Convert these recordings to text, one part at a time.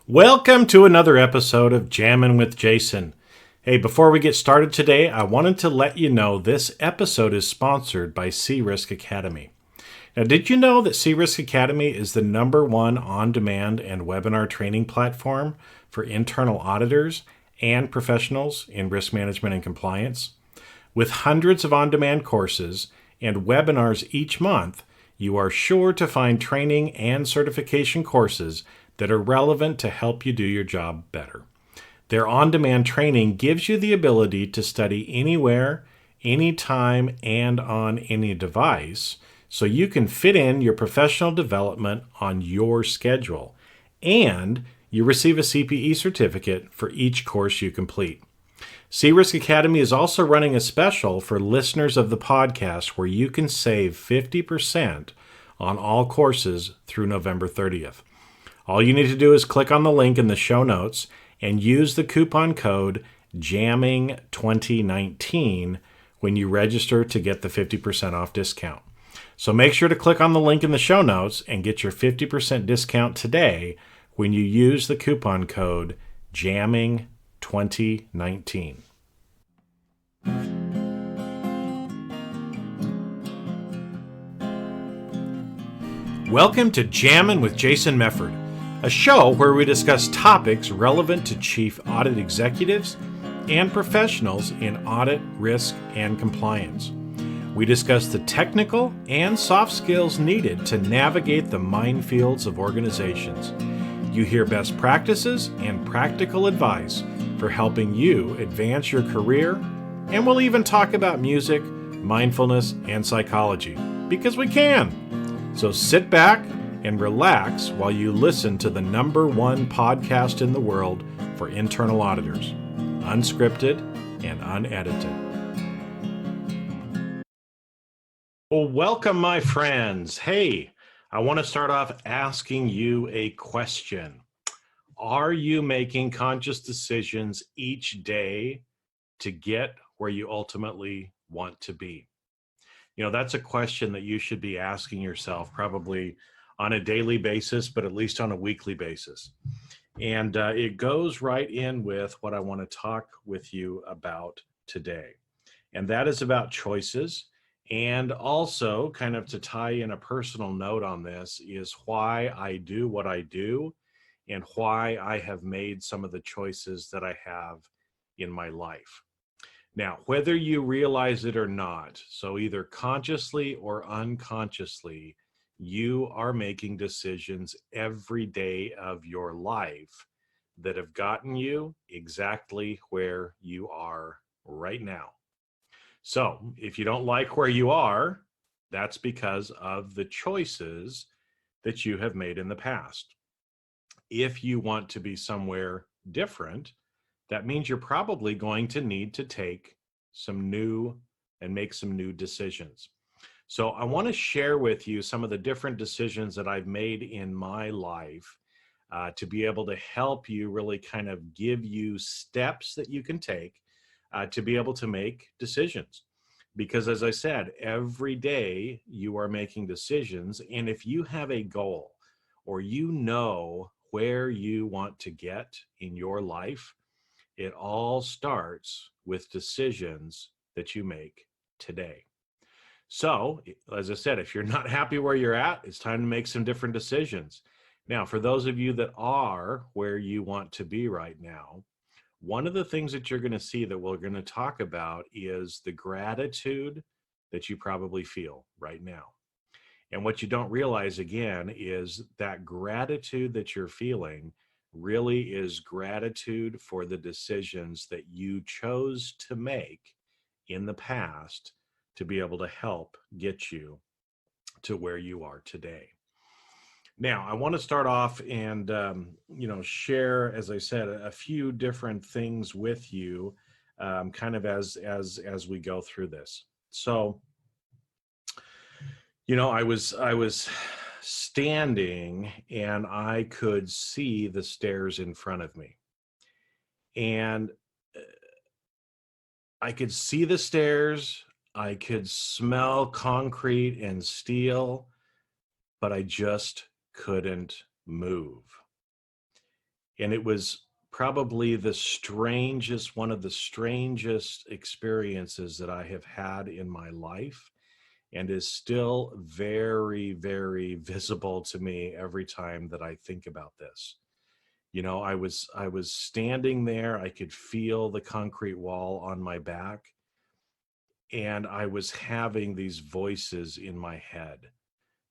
Welcome to another episode of Jammin' with Jason. Hey, before we get started today, I wanted to let you know this episode is sponsored by cRisk Academy. Now, did you know that cRisk Academy is the #1 on-demand and webinar training platform for internal auditors and professionals in risk management and compliance? With hundreds of on-demand courses and webinars each month, you are sure to find training and certification courses that are relevant to help you do your job better. Their on-demand training gives you the ability to study anywhere, anytime, and on any device, so you can fit in your professional development on your schedule, and you receive a CPE certificate for each course you complete. cRisk Academy is also running a special for listeners of the podcast where you can save 50% on all courses through November 30th. All you need to do is click on the link in the show notes and use the coupon code JAMMING2019 when you register to get the 50% off discount. So make sure to click on the link in the show notes and get your 50% discount today when you use the coupon code JAMMING2019. Welcome to Jammin' with Jason Mefford, a show where we discuss topics relevant to chief audit executives and professionals in audit, risk, and compliance. We discuss the technical and soft skills needed to navigate the minefields of organizations. You hear best practices and practical advice for helping you advance your career, and we'll even talk about music, mindfulness, and psychology, because we can. So sit back and relax while you listen to the #1 podcast in the world for internal auditors, unscripted and unedited. Well, welcome, my friends. Hey, I want to start off asking you a question. Are you making conscious decisions each day to get where you ultimately want to be? You know, that's a question that you should be asking yourself probably on a daily basis, but at least on a weekly basis. And it goes right in with what I want to talk with you about today. And that is about choices. And also, kind of to tie in a personal note on this, is why I do what I do and why I have made some of the choices that I have in my life. Now, whether you realize it or not, so either consciously or unconsciously, you are making decisions every day of your life that have gotten you exactly where you are right now. So if you don't like where you are, that's because of the choices that you have made in the past. If you want to be somewhere different, that means you're probably going to need to take some new and make some new decisions. So I want to share with you some of the different decisions that I've made in my life to be able to help you really kind of give you steps that you can take to be able to make decisions. Because as I said, every day you are making decisions. And if you have a goal or you know where you want to get in your life, it all starts with decisions that you make today. So, as I said, if you're not happy where you're at, it's time to make some different decisions. Now, for those of you that are where you want to be right now, one of the things that you're going to see that we're going to talk about is the gratitude that you probably feel right now. And what you don't realize, again, is that gratitude that you're feeling really is gratitude for the decisions that you chose to make in the past to be able to help get you to where you are today. Now, I want to start off and share, as I said, a few different things with you, kind of as we go through this. So, I was standing and I could see the stairs in front of me, and I could see the stairs. I could smell concrete and steel, but I just couldn't move. And it was probably one of the strangest experiences that I have had in my life, and is still very, very visible to me every time that I think about this. I was standing there, I could feel the concrete wall on my back, and I was having these voices in my head,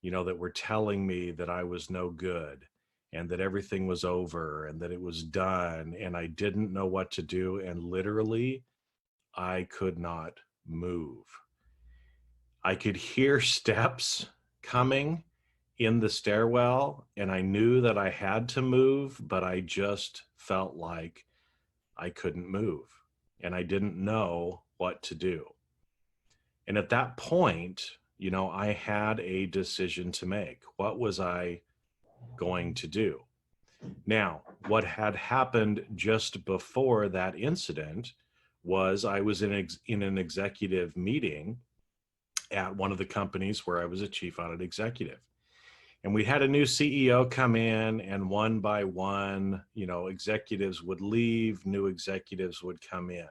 that were telling me that I was no good and that everything was over and that it was done and I didn't know what to do. And literally, I could not move. I could hear steps coming in the stairwell, and I knew that I had to move, but I just felt like I couldn't move and I didn't know what to do. And at that point, I had a decision to make. What was I going to do? Now, what had happened just before that incident was I was in an executive meeting at one of the companies where I was a chief audit executive. And we had a new CEO come in, and one by one, executives would leave, new executives would come in.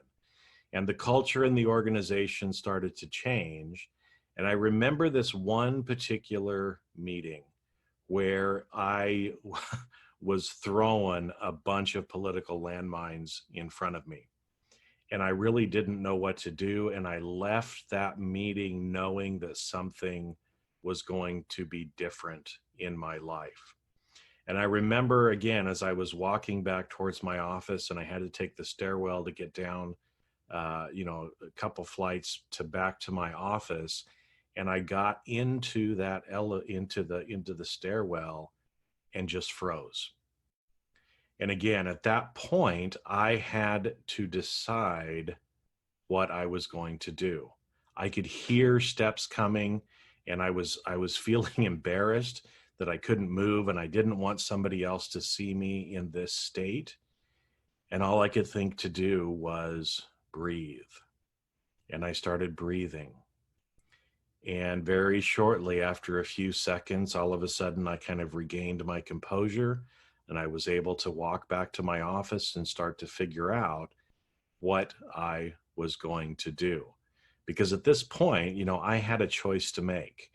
And the culture in the organization started to change. And I remember this one particular meeting where I was throwing a bunch of political landmines in front of me. And I really didn't know what to do. And I left that meeting knowing that something was going to be different in my life. And I remember, again, as I was walking back towards my office and I had to take the stairwell to get down, a couple flights back to my office, and I got into the stairwell and just froze. And again, at that point, I had to decide what I was going to do. I could hear steps coming, and I was feeling embarrassed that I couldn't move, and I didn't want somebody else to see me in this state. And all I could think to do was breathe. And I started breathing. And very shortly, after a few seconds, all of a sudden, I kind of regained my composure, and I was able to walk back to my office and start to figure out what I was going to do. Because at this point, I had a choice to make.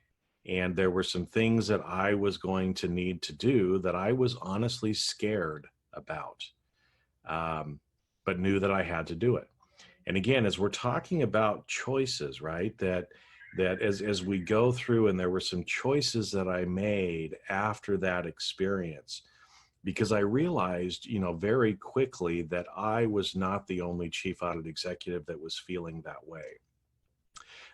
And there were some things that I was going to need to do that I was honestly scared about, but knew that I had to do it. And again, as we're talking about choices, right, that as we go through, and there were some choices that I made after that experience, because I realized, very quickly that I was not the only chief audit executive that was feeling that way.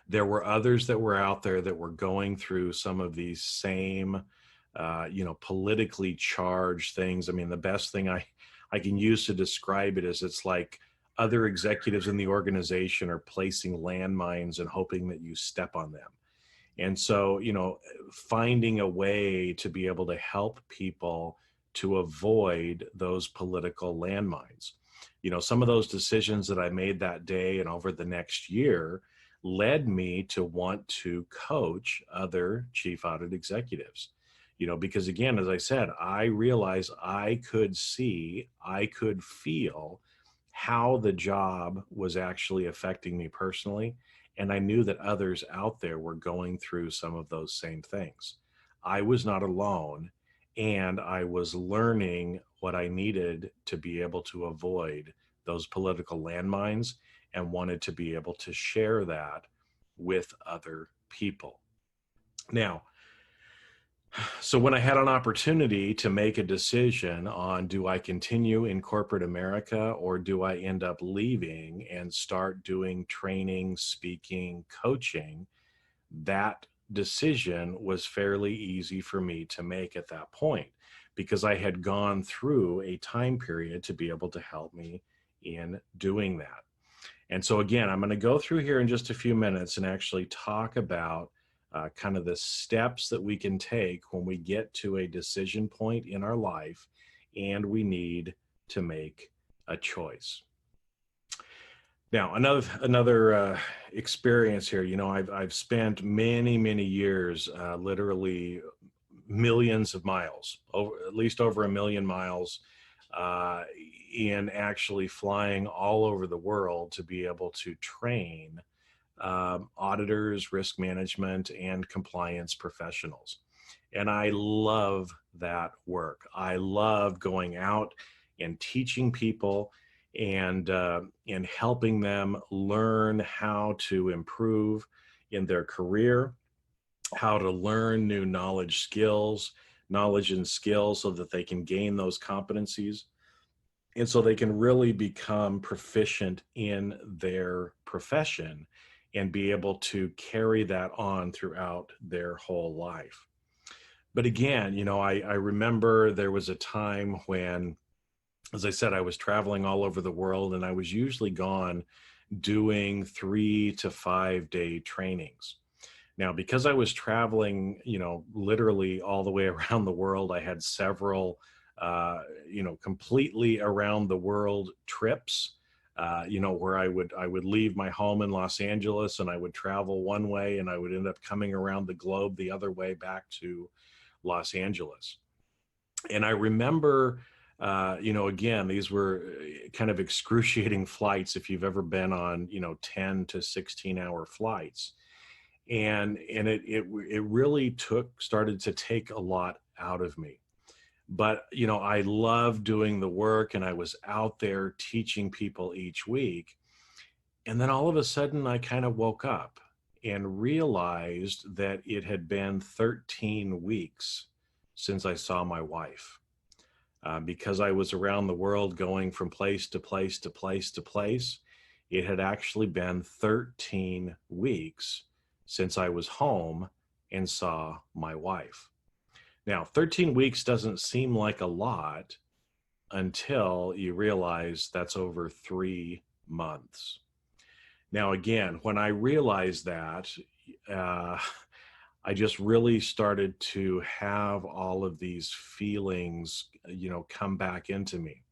There were others that were out there that were going through some of these same, politically charged things. I mean, the best thing I can use to describe it is it's like other executives in the organization are placing landmines and hoping that you step on them. And so, finding a way to be able to help people to avoid those political landmines. Some of those decisions that I made that day and over the next year led me to want to coach other chief audit executives. Because again, as I said, I realized I could feel how the job was actually affecting me personally. And I knew that others out there were going through some of those same things. I was not alone, and I was learning what I needed to be able to avoid those political landmines, and wanted to be able to share that with other people. Now, so when I had an opportunity to make a decision on, do I continue in corporate America, or do I end up leaving and start doing training, speaking, coaching, that decision was fairly easy for me to make at that point, because I had gone through a time period to be able to help me in doing that. And so again, I'm going to go through here in just a few minutes and actually talk about kind of the steps that we can take when we get to a decision point in our life and we need to make a choice. Now, another experience here, I've spent many years, literally millions of miles, at least over 1 million miles, uh, in actually flying all over the world to be able to train auditors, risk management, and compliance professionals. And I love that work. I love going out and teaching people and helping them learn how to improve in their career, how to learn new knowledge and skills so that they can gain those competencies and so they can really become proficient in their profession and be able to carry that on throughout their whole life. But again, I remember there was a time when, as I said, I was traveling all over the world and I was usually gone doing 3 to 5 day trainings. Now, because I was traveling, literally all the way around the world, I had several, completely around the world trips, where I would leave my home in Los Angeles and I would travel one way and I would end up coming around the globe the other way back to Los Angeles. And I remember, again, these were kind of excruciating flights if you've ever been on, 10 to 16 hour flights and it really started to take a lot out of me. But I love doing the work and I was out there teaching people each week, and then all of a sudden I kind of woke up and realized that it had been 13 weeks since I saw my wife. Because I was around the world going from place to place to place to place, it had actually been 13 weeks since I was home and saw my wife. Now, 13 weeks doesn't seem like a lot until you realize that's over 3 months. Now, again, when I realized that, uh, I just really started to have all of these feelings, come back into me.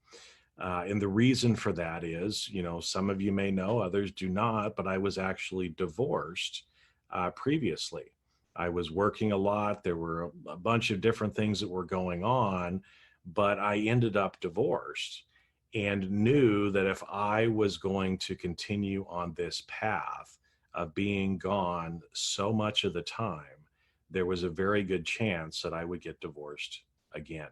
And the reason for that is, some of you may know, others do not, but I was actually divorced previously. I was working a lot. There were a bunch of different things that were going on, but I ended up divorced and knew that if I was going to continue on this path of being gone so much of the time, there was a very good chance that I would get divorced again.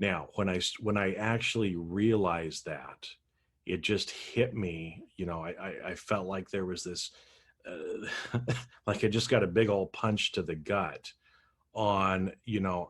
Now, when I actually realized that, it just hit me. I felt like there was this, like I just got a big old punch to the gut on,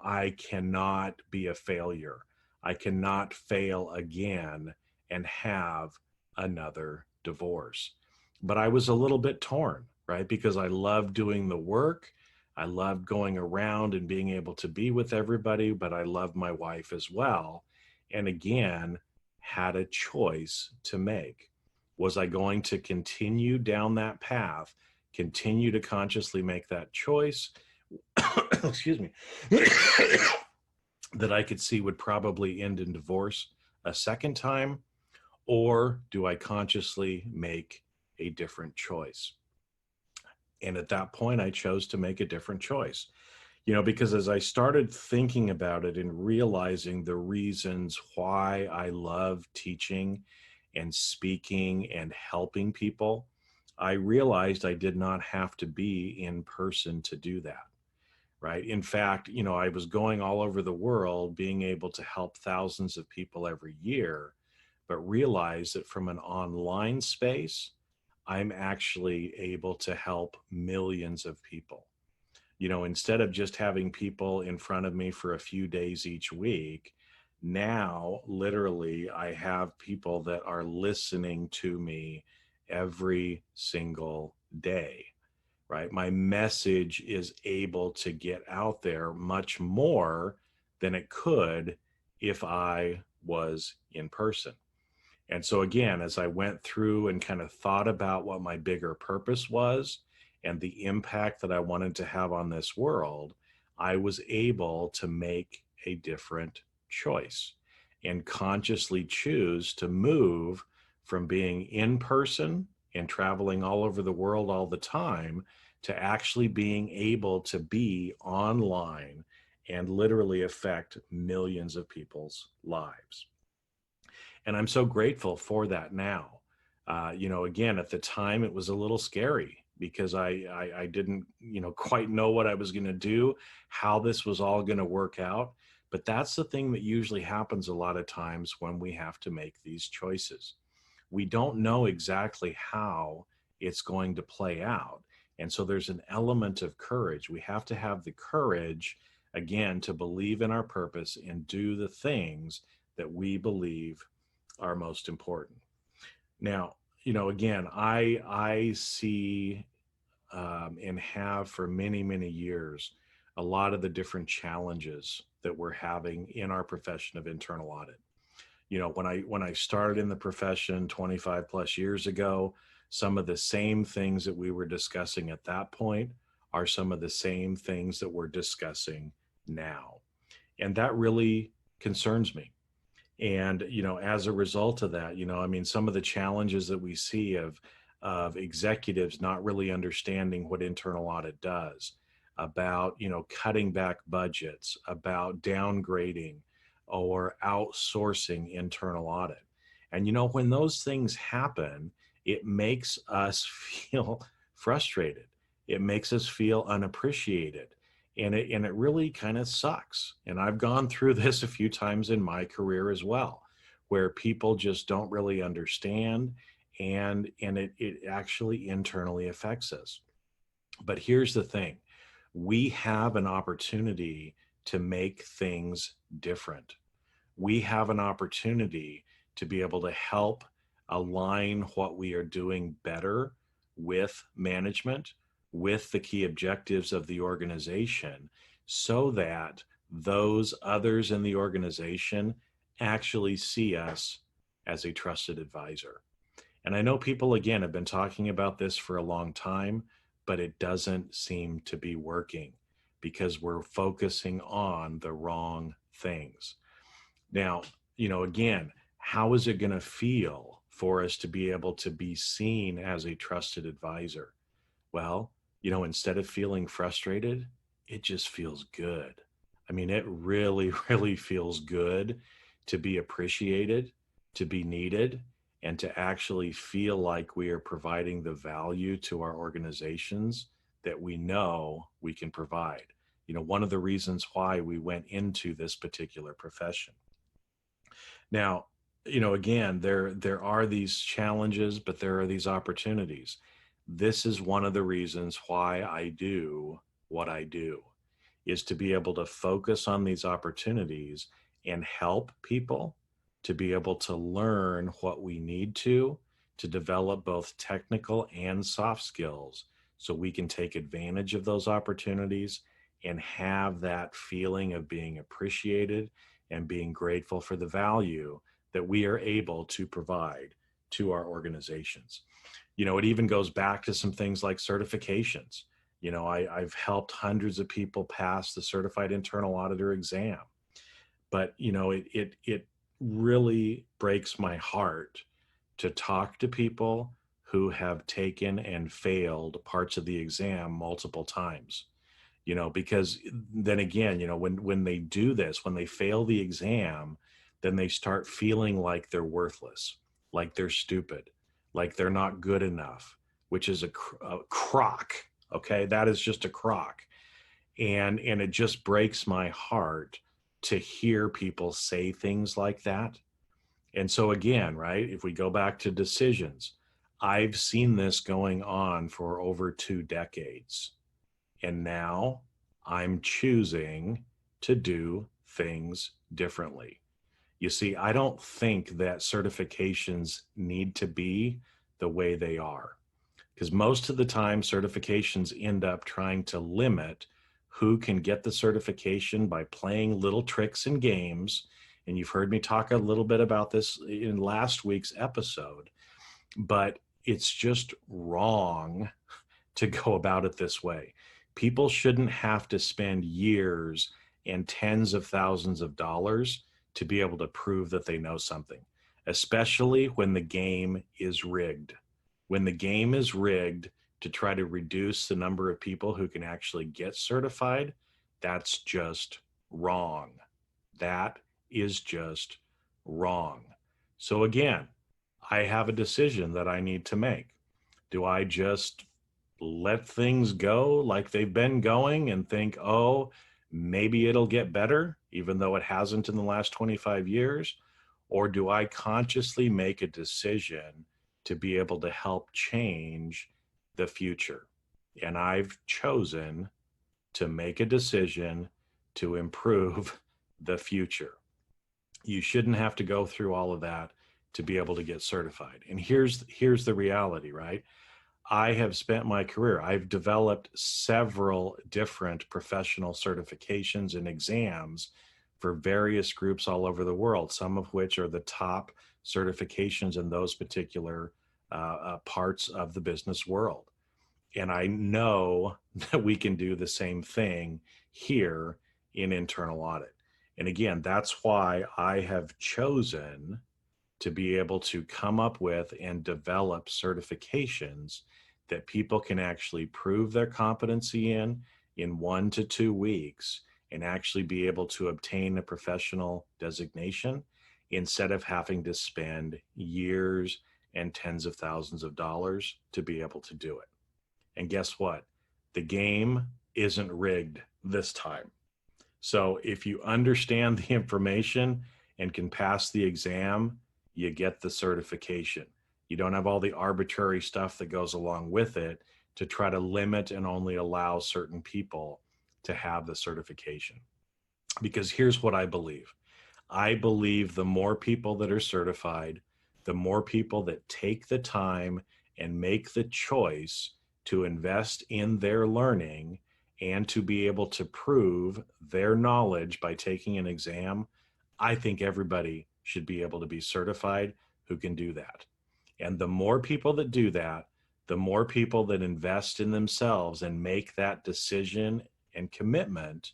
I cannot be a failure. I cannot fail again and have another divorce. But I was a little bit torn, right? Because I love doing the work. I loved going around and being able to be with everybody, but I love my wife as well. And again, had a choice to make. Was I going to continue down that path, continue to consciously make that choice? Excuse me, that I could see would probably end in divorce a second time, or do I consciously make a different choice? And at that point, I chose to make a different choice, because as I started thinking about it and realizing the reasons why I love teaching and speaking and helping people, I realized I did not have to be in person to do that. Right. In fact, I was going all over the world, being able to help thousands of people every year, but realized that from an online space, I'm actually able to help millions of people. Instead of just having people in front of me for a few days each week, now literally I have people that are listening to me every single day. Right? My message is able to get out there much more than it could if I was in person. And so, again, as I went through and kind of thought about what my bigger purpose was and the impact that I wanted to have on this world, I was able to make a different choice and consciously choose to move from being in person and traveling all over the world all the time to actually being able to be online and literally affect millions of people's lives. And I'm so grateful for that now. Again, at the time, it was a little scary because I didn't, quite know what I was going to do, how this was all going to work out. But that's the thing that usually happens a lot of times when we have to make these choices. We don't know exactly how it's going to play out. And so there's an element of courage. We have to have the courage, again, to believe in our purpose and do the things that we believe are most important. Now, again, I see and have for many, many years a lot of the different challenges that we're having in our profession of internal audit. When I started in the profession 25 plus years ago, some of the same things that we were discussing at that point are some of the same things that we're discussing now. And that really concerns me. And, as a result of that, some of the challenges that we see of executives not really understanding what internal audit does, about, cutting back budgets, about downgrading or outsourcing internal audit. And, when those things happen, it makes us feel frustrated. It makes us feel unappreciated. And it really kind of sucks. And I've gone through this a few times in my career as well, where people just don't really understand, and it actually internally affects us. But here's the thing. We have an opportunity to make things different. We have an opportunity to be able to help align what we are doing better with management, with the key objectives of the organization, so that those others in the organization actually see us as a trusted advisor. And I know people, again, have been talking about this for a long time, but it doesn't seem to be working because we're focusing on the wrong things. Now, again, how is it going to feel for us to be able to be seen as a trusted advisor? Well, instead of feeling frustrated, it just feels good. I mean, it really, really feels good to be appreciated, to be needed, and to actually feel like we are providing the value to our organizations that we know we can provide. One of the reasons why we went into this particular profession. Now, again, there are these challenges, but there are these opportunities. This is one of the reasons why I do what I do, is to be able to focus on these opportunities and help people to be able to learn what we need to develop both technical and soft skills so we can take advantage of those opportunities and have that feeling of being appreciated and being grateful for the value that we are able to provide to our organizations. It even goes back to some things like certifications. I've helped hundreds of people pass the certified internal auditor exam, but it really breaks my heart to talk to people who have taken and failed parts of the exam multiple times. Because then again, when they do this, when they fail the exam, then they start feeling like they're worthless, like they're stupid, like they're not good enough, which is a crock. Okay. That is just a crock. And it just breaks my heart to hear people say things like that. And so again, right, if we go back to decisions, I've seen this going on for over 2 decades. And now I'm choosing to do things differently. You see, I don't think that certifications need to be the way they are, because most of the time certifications end up trying to limit who can get the certification by playing little tricks and games. And you've heard me talk a little bit about this in last week's episode, but it's just wrong to go about it this way. People shouldn't have to spend years and tens of thousands of dollars to be able to prove that they know something, especially when the game is rigged. When the game is rigged to try to reduce the number of people who can actually get certified, that's just wrong. That is just wrong. So again, I have a decision that I need to make. Do I just let things go like they've been going and think, oh, maybe it'll get better, even though it hasn't in the last 25 years? Or do I consciously make a decision to be able to help change the future? And I've chosen to make a decision to improve the future. You shouldn't have to go through all of that to be able to get certified. And here's the reality, right? I have spent my career, I've developed several different professional certifications and exams for various groups all over the world, some of which are the top certifications in those particular parts of the business world. And I know that we can do the same thing here in internal audit. And again, that's why I have chosen to be able to come up with and develop certifications that people can actually prove their competency in 1 to 2 weeks and actually be able to obtain a professional designation instead of having to spend years and tens of thousands of dollars to be able to do it. And guess what? The game isn't rigged this time. So if you understand the information and can pass the exam, you get the certification. You don't have all the arbitrary stuff that goes along with it to try to limit and only allow certain people to have the certification. Because here's what I believe. I believe the more people that are certified, the more people that take the time and make the choice to invest in their learning and to be able to prove their knowledge by taking an exam, I think everybody should be able to be certified who can do that. And the more people that do that, the more people that invest in themselves and make that decision and commitment,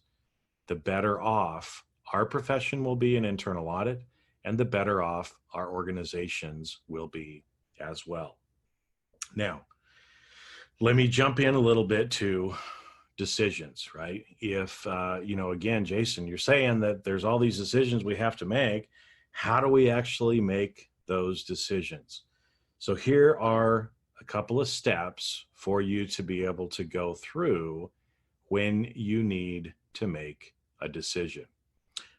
the better off our profession will be in internal audit, and the better off our organizations will be as well. Now, let me jump in a little bit to decisions, right? If, again, Jason, you're saying that there's all these decisions we have to make. How do we actually make those decisions? So here are a couple of steps for you to be able to go through when you need to make a decision.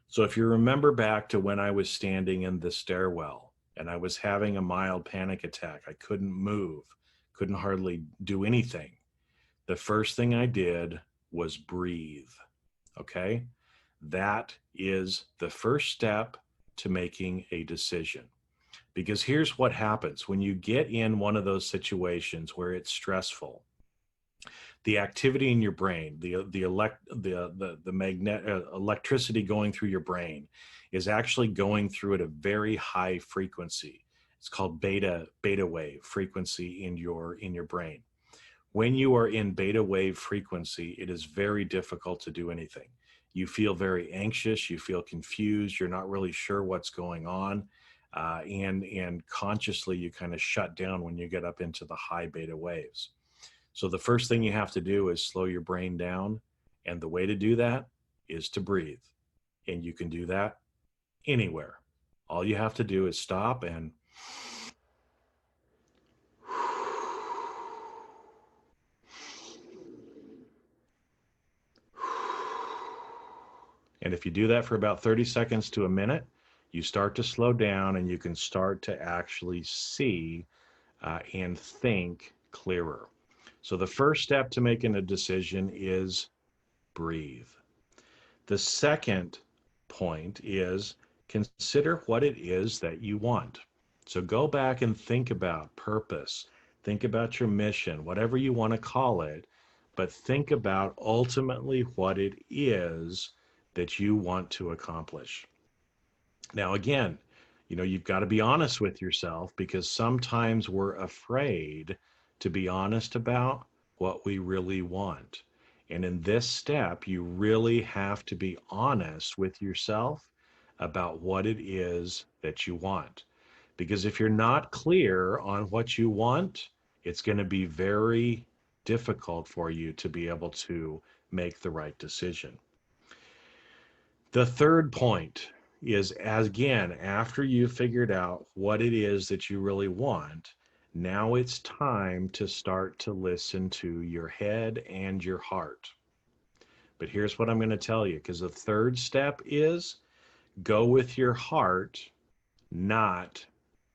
So if you remember back to when I was standing in the stairwell and I was having a mild panic attack, I couldn't move, couldn't hardly do anything. The first thing I did was breathe. Okay? That is the first step to making a decision. Because here's what happens when you get in one of those situations where it's stressful. The activity in your brain, the electricity going through your brain is actually going through at a very high frequency. It's called beta wave frequency in your brain. When you are in beta wave frequency, it is very difficult to do anything. You feel very anxious, you feel confused, you're not really sure what's going on, and consciously you kind of shut down when you get up into the high beta waves. So the first thing you have to do is slow your brain down, and the way to do that is to breathe. And you can do that anywhere. All you have to do is stop and if you do that for about 30 seconds to a minute, you start to slow down and you can start to actually see and think clearer. So the first step to making a decision is breathe. The second point is consider what it is that you want. So go back and think about purpose, think about your mission, whatever you want to call it, but think about ultimately what it is that you want to accomplish. Now, again, you've got to be honest with yourself, because sometimes we're afraid to be honest about what we really want. And in this step, you really have to be honest with yourself about what it is that you want. Because if you're not clear on what you want, it's going to be very difficult for you to be able to make the right decision. The third point is, as again, after you've figured out what it is that you really want, now it's time to start to listen to your head and your heart. But here's what I'm going to tell you, because the third step is go with your heart, not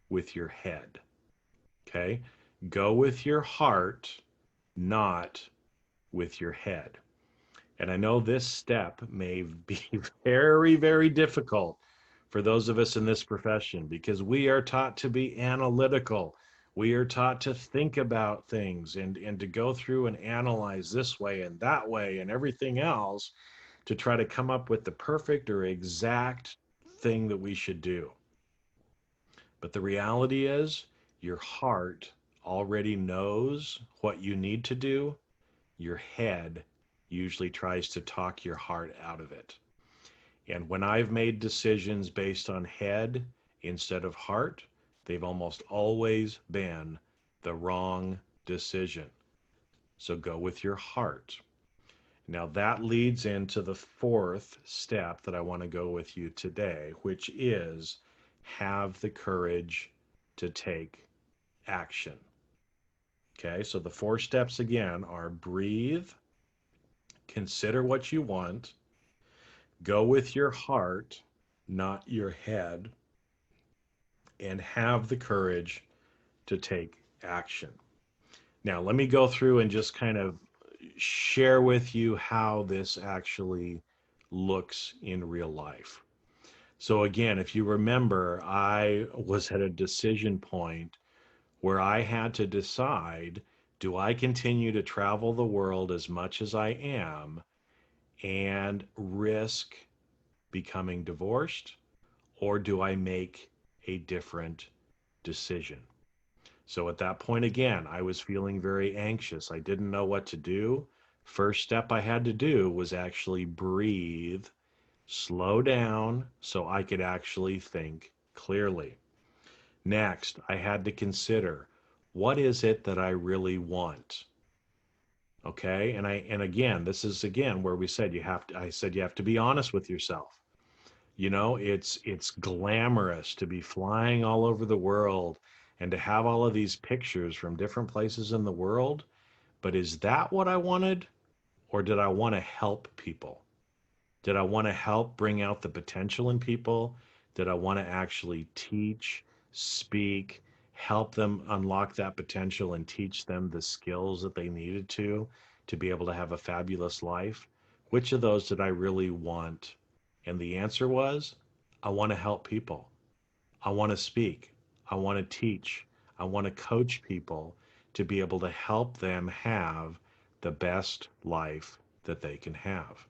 with your head. Okay? Go with your heart, not with your head. And I know this step may be very, very difficult for those of us in this profession because we are taught to be analytical. We are taught to think about things and to go through and analyze this way and that way and everything else to try to come up with the perfect or exact thing that we should do. But the reality is, your heart already knows what you need to do. Your head usually tries to talk your heart out of it. And when I've made decisions based on head instead of heart, they've almost always been the wrong decision. So go with your heart. Now that leads into the fourth step that I want to go with you today, which is have the courage to take action. Okay, so the four steps again are breathe, consider what you want, go with your heart, not your head, and have the courage to take action. Now, let me go through and just kind of share with you how this actually looks in real life. So again, if you remember, I was at a decision point where I had to decide, do I continue to travel the world as much as I am and risk becoming divorced, or do I make a different decision? So at that point, again, I was feeling very anxious. I didn't know what to do. First step I had to do was actually breathe, slow down so I could actually think clearly. Next, I had to consider, what is it that I really want? Okay? And again, this is again where we said I said you have to be honest with yourself. You know, it's glamorous to be flying all over the world and to have all of these pictures from different places in the world, but is that what I wanted, or did I want to help people? Did I want to help bring out the potential in people? Did I want to actually teach, speak, help them unlock that potential and teach them the skills that they needed to be able to have a fabulous life? Which of those did I really want? And the answer was, I want to help people. I want to speak. I want to teach. I want to coach people to be able to help them have the best life that they can have.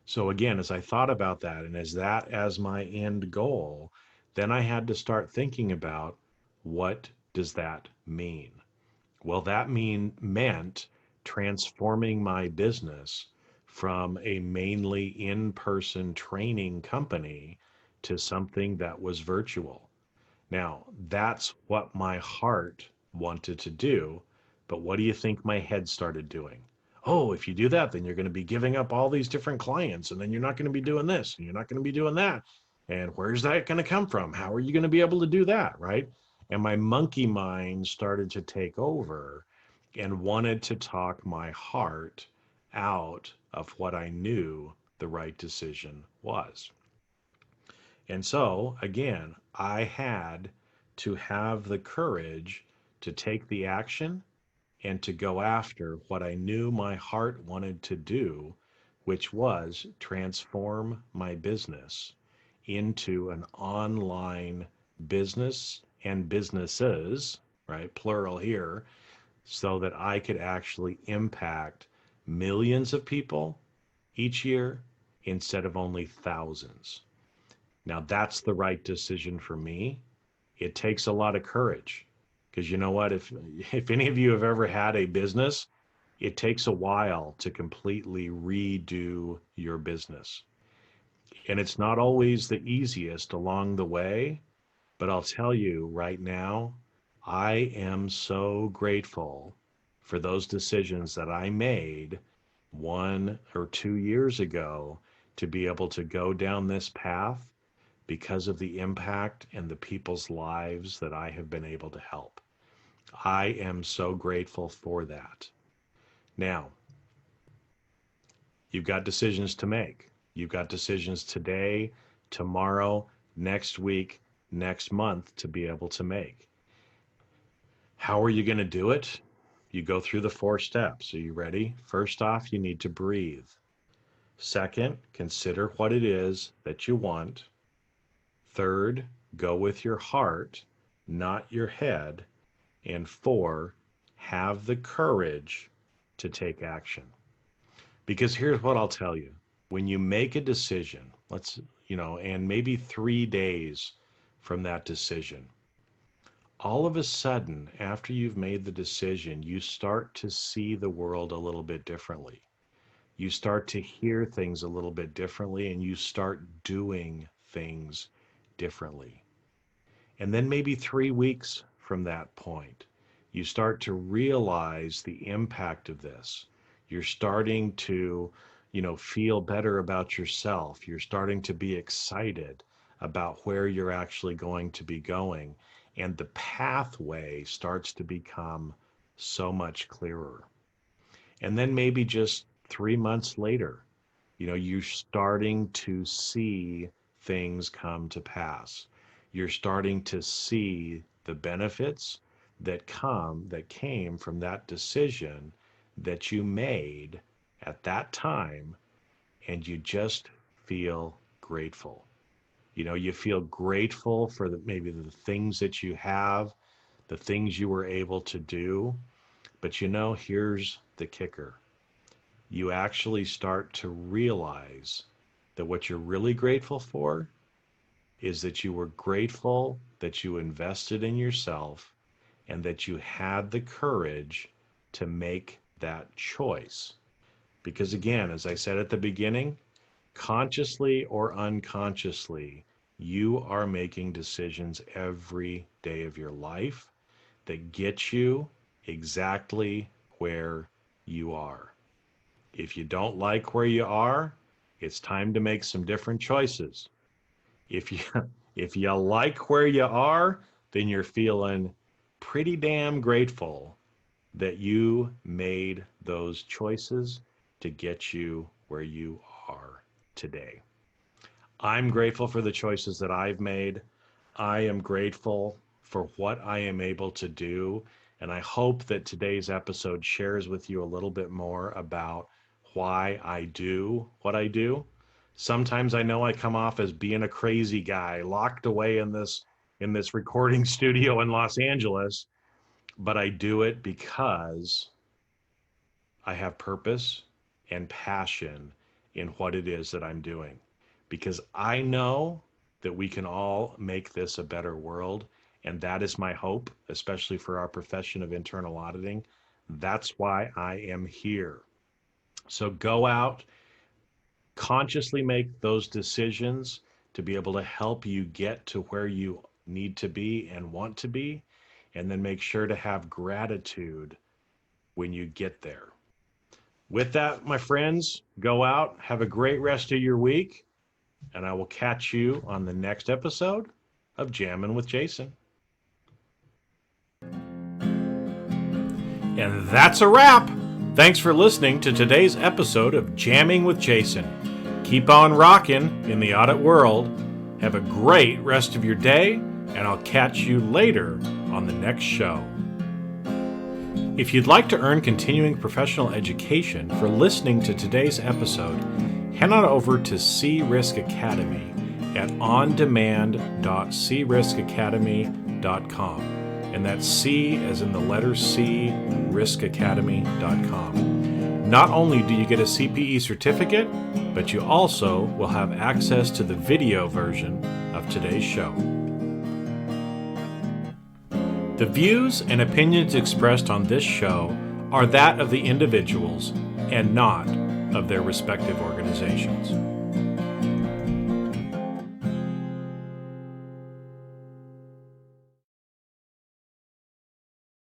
So again, as I thought about that and as my end goal, then I had to start thinking about, what does that mean? Well, that meant transforming my business from a mainly in-person training company to something that was virtual. Now, that's what my heart wanted to do, but what do you think my head started doing? Oh, if you do that, then you're going to be giving up all these different clients, and then you're not going to be doing this, and you're not going to be doing that. And where's that going to come from? How are you going to be able to do that, right? And my monkey mind started to take over and wanted to talk my heart out of what I knew the right decision was. And so, again, I had to have the courage to take the action and to go after what I knew my heart wanted to do, which was transform my business into an online business and businesses, right? Plural here, so that I could actually impact millions of people each year instead of only thousands. Now, that's the right decision for me. It takes a lot of courage because you know what? If any of you have ever had a business, it takes a while to completely redo your business. And it's not always the easiest along the way, but I'll tell you right now, I am so grateful for those decisions that I made 1 or 2 years ago to be able to go down this path because of the impact and the people's lives that I have been able to help. I am so grateful for that. Now, you've got decisions to make. You've got decisions today, tomorrow, next week, next month to be able to make. How are you going to do it? You go through the 4 steps. Are you ready? First off, you need to breathe. Second, consider what it is that you want. Third, go with your heart, not your head. And 4, have the courage to take action. Because here's what I'll tell you. When you make a decision, and maybe 3 days from that decision, all of a sudden, after you've made the decision, you start to see the world a little bit differently. You start to hear things a little bit differently, and you start doing things differently. And then maybe 3 weeks from that point, you start to realize the impact of this. You're starting to, feel better about yourself. You're starting to be excited about where you're actually going to be going. And the pathway starts to become so much clearer. And then maybe just 3 months later, you're starting to see things come to pass. You're starting to see the benefits that came from that decision that you made at that time, and you just feel grateful. You feel grateful for maybe the things that you have, the things you were able to do. But here's the kicker. You actually start to realize that what you're really grateful for is that you were grateful that you invested in yourself and that you had the courage to make that choice. Because again, as I said at the beginning, consciously or unconsciously, you are making decisions every day of your life that get you exactly where you are. If you don't like where you are, it's time to make some different choices. If you like where you are, then you're feeling pretty damn grateful that you made those choices to get you where you are today. I'm grateful for the choices that I've made. I am grateful for what I am able to do. And I hope that today's episode shares with you a little bit more about why I do what I do. Sometimes I know I come off as being a crazy guy locked away in this recording studio in Los Angeles, but I do it because I have purpose and passion in what it is that I'm doing. Because I know that we can all make this a better world, and that is my hope, especially for our profession of internal auditing. That's why I am here. So go out, consciously make those decisions to be able to help you get to where you need to be and want to be, and then make sure to have gratitude when you get there. With that, my friends, go out, have a great rest of your week, and I will catch you on the next episode of Jammin' with Jason. And that's a wrap. Thanks for listening to today's episode of Jamming with Jason. Keep on rocking in the audit world. Have a great rest of your day, and I'll catch you later on the next show. If you'd like to earn continuing professional education for listening to today's episode, head on over to cRisk Academy at ondemand.criskacademy.com. And that's C as in the letter C, riskacademy.com. Not only do you get a CPE certificate, but you also will have access to the video version of today's show. The views and opinions expressed on this show are that of the individuals and not of their respective organizations.